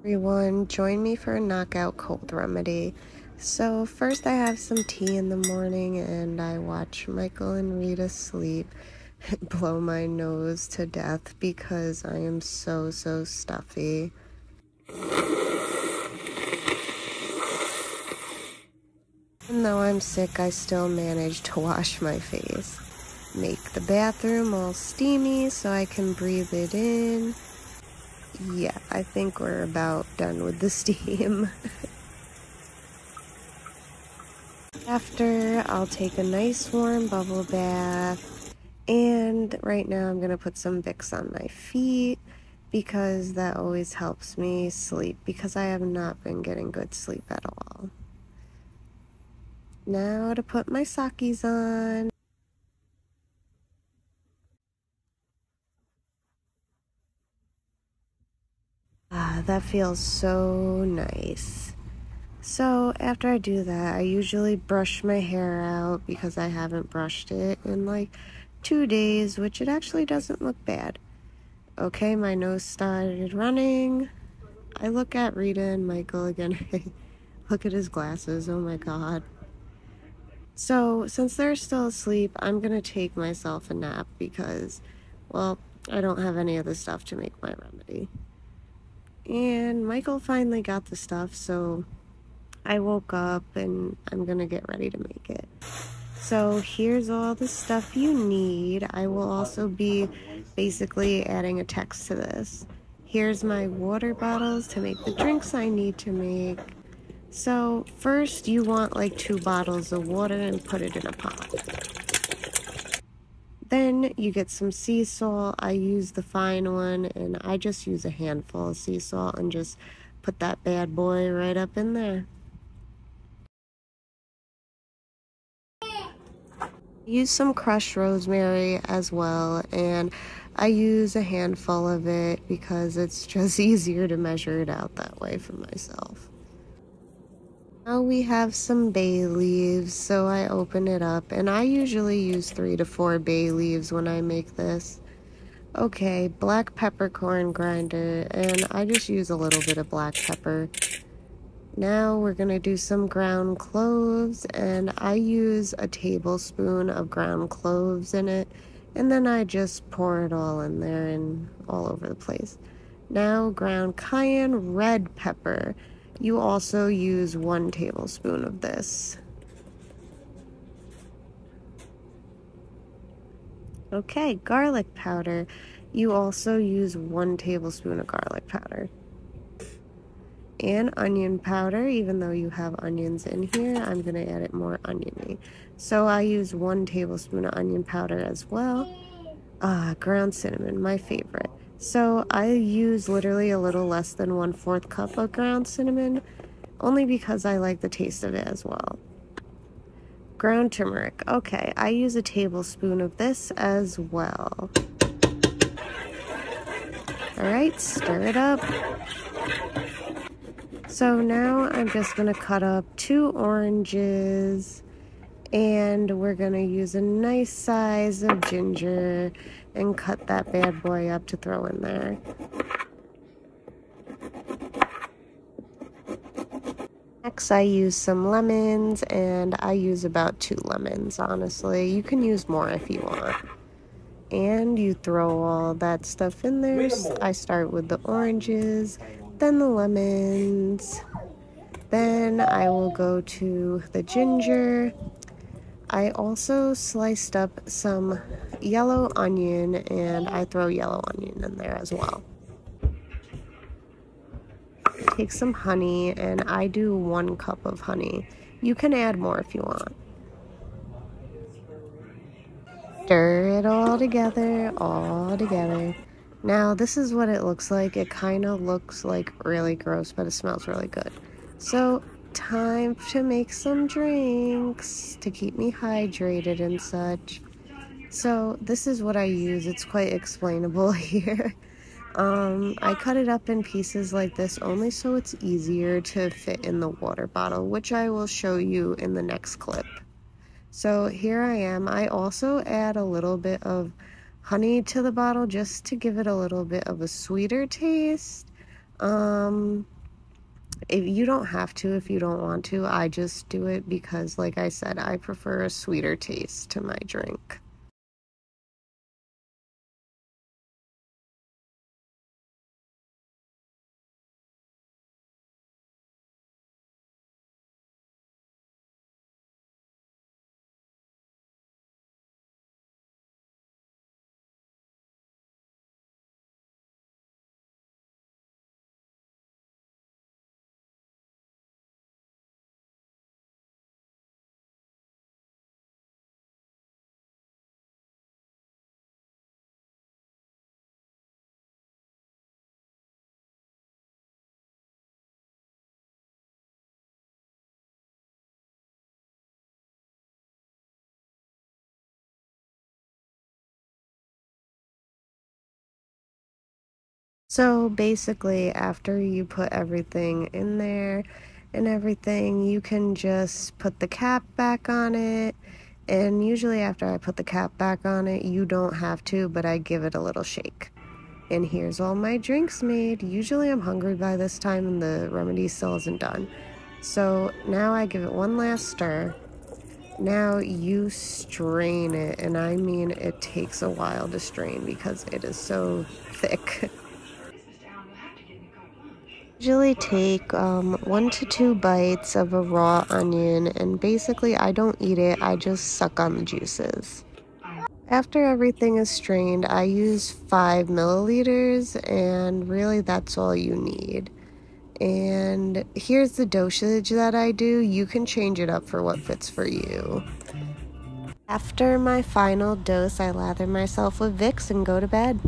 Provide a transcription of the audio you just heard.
Everyone, join me for a knockout cold remedy. So first I have some tea in the morning and I watch Michael and Rita sleep and blow my nose to death because I am so stuffy. Even though I'm sick, I still manage to wash my face. Make the bathroom all steamy so I can breathe it in. Yeah, I think we're about done with the steam. After, I'll take a nice warm bubble bath, and right now I'm gonna put some Vicks on my feet because that always helps me sleep because I have not been getting good sleep at all. Now to put my sockies on. That feels so nice. So after I do that, I usually brush my hair out because I haven't brushed it in like 2 days, which it actually doesn't look bad. Okay, my nose started running. I look at Rita and Michael again. Look at his glasses, oh my god. So since they're still asleep, I'm gonna take myself a nap because, well, I don't have any of the stuff to make my remedy. And Michael finally got the stuff, so I woke up and I'm gonna get ready to make it. So here's all the stuff you need. I will also be basically adding a text to this. Here's my water bottles to make the drinks I need to make. So first you want like 2 bottles of water and put it in a pot. Then you get some sea salt. I use the fine one and I just use a handful of sea salt and just put that bad boy right up in there. Use some crushed rosemary as well, and I use a handful of it because it's just easier to measure it out that way for myself. Now we have some bay leaves, so I open it up, and I usually use 3 to 4 bay leaves when I make this. Okay, black peppercorn grinder, and I just use a little bit of black pepper. Now we're gonna do some ground cloves, and I use a tablespoon of ground cloves in it, and then I just pour it all in there and all over the place. Now ground cayenne red pepper. You also use 1 tablespoon of this. Okay, garlic powder. You also use 1 tablespoon of garlic powder. And onion powder, even though you have onions in here, I'm going to add it more oniony. So I use 1 tablespoon of onion powder as well. Ground cinnamon, my favorite. So I use literally a little less than 1/4 cup of ground cinnamon, only because I like the taste of it as well. Ground turmeric. Okay, I use a tablespoon of this as well. Alright, stir it up. So now I'm just going to cut up 2 oranges, and we're going to use a nice size of ginger and cut that bad boy up to throw in there. Next I use some lemons, and I use about 2 lemons, honestly. You can use more if you want. And you throw all that stuff in there. I start with the oranges, then the lemons, then I will go to the ginger. I also sliced up some yellow onion, and I throw yellow onion in there as well. Take some honey, and I do 1 cup of honey. You can add more if you want. Stir it all together, Now this is what it looks like. It kind of looks like really gross, but it smells really good. So time to make some drinks to keep me hydrated and such. So this is what I use. It's quite explainable here. I cut it up in pieces like this only so it's easier to fit in the water bottle, which I will show you in the next clip. So here I am. I also add a little bit of honey to the bottle just to give it a little bit of a sweeter taste. if you don't have to, if you don't want to, I just do it because, like I said, I prefer a sweeter taste to my drink. So basically, after you put everything in there and everything, you can just put the cap back on it. And usually after I put the cap back on it, you don't have to, but I give it a little shake. And here's all my drinks made. Usually I'm hungry by this time and the remedy still isn't done. So now I give it one last stir. Now you strain it, and I mean it takes a while to strain because it is so thick. Usually take 1 to 2 bites of a raw onion, and basically I don't eat it, I just suck on the juices. After everything is strained, I use 5 milliliters, and really that's all you need. And here's the dosage that I do. You can change it up for what fits for you. After my final dose, I lather myself with Vicks and go to bed.